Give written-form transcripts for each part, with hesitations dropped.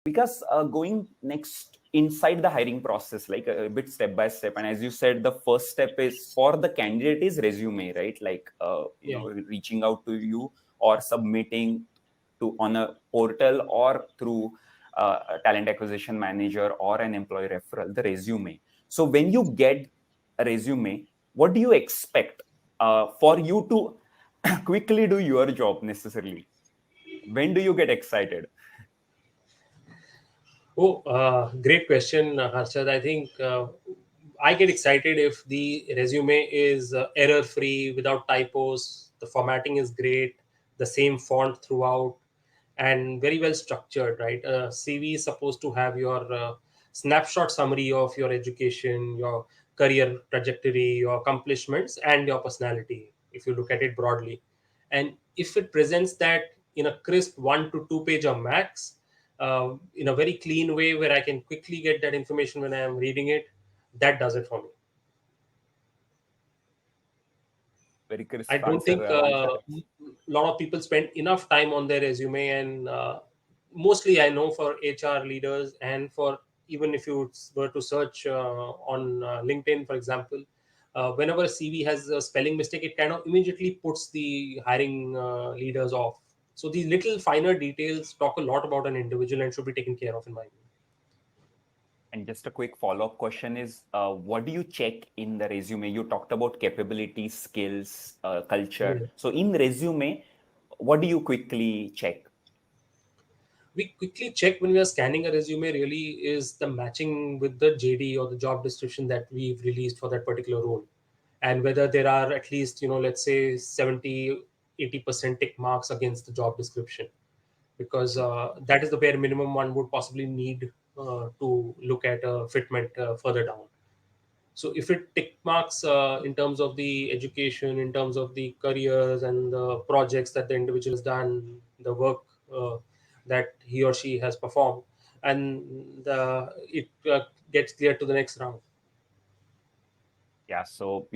Because going next inside the hiring process, like a bit step by step, and as you said, the first step is for the candidate is resume, right? Like reaching out to you or submitting to on a portal or through a talent acquisition manager or an employee referral, the resume. So when you get a resume, what do you expect for you to quickly do your job necessarily? When do you get excited? Great question, Harshad. I think I get excited if the resume is error-free, without typos, the formatting is great, the same font throughout, and very well structured, right? CV is supposed to have your snapshot summary of your education, your career trajectory, your accomplishments, and your personality, if you look at it broadly. And if it presents that in a crisp 1 to 2 page or max, in a very clean way where I can quickly get that information when I am reading it, that does it for me. Very I crisp don't answer, think Vikas. a lot of people spend enough time on their resume, and mostly I know for HR leaders and for even if you were to search on LinkedIn, for example, whenever a CV has a spelling mistake, it kind of immediately puts the hiring leaders off. So these little finer details talk a lot about an individual and should be taken care of, in my view. And just a quick follow-up question is, what do you check in the resume? You talked about capabilities, skills, culture. Mm. So in resume, what do you quickly check? We quickly check when we are scanning a resume really is the matching with the JD or the job description that we've released for that particular role, and whether there are at least, let's say 70-80% tick marks against the job description, because that is the bare minimum one would possibly need to look at a fitment further down. So if it tick marks in terms of the education, in terms of the careers and the projects that the individual has done, the work that he or she has performed, and it gets clear to the next round. Yeah, so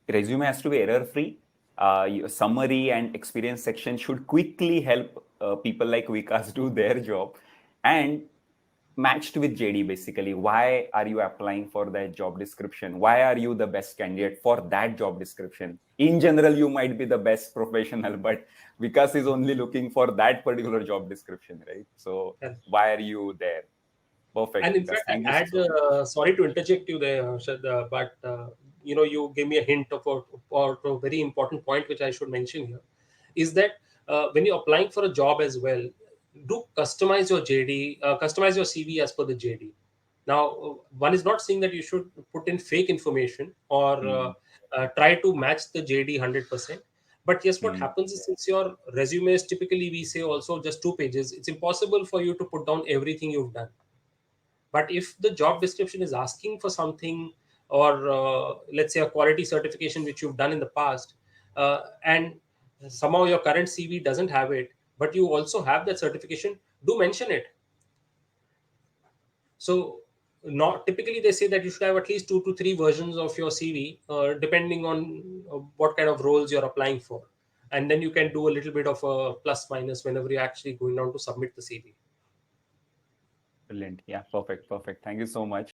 resume has to be error-free. Your summary and experience section should quickly help people like Vikas do their job, and matched with JD basically. Why are you applying for that job description? Why are you the best candidate for that job description? In general, you might be the best professional, but Vikas is only looking for that particular job description, right? So And, why are you there? Perfect, and in Vikas. fact, Thank you I add, so much. sorry to interject you there, Harshad, but you gave me a hint about a very important point which I should mention here, is that when you're applying for a job as well, do customize your JD, customize your CV as per the JD. Now, one is not saying that you should put in fake information or Hmm. try to match the JD 100%. But yes, what Hmm. happens is, since your resume is typically, we say, also just 2 pages, it's impossible for you to put down everything you've done. But if the job description is asking for something, or let's say a quality certification which you've done in the past, and somehow your current CV doesn't have it, but you also have that certification, do mention it. So, not typically they say that you should have at least 2 to 3 versions of your CV, depending on what kind of roles you're applying for, and then you can do a little bit of a plus minus whenever you're actually going down to submit the CV. Brilliant. Yeah, perfect. Perfect. Thank you so much.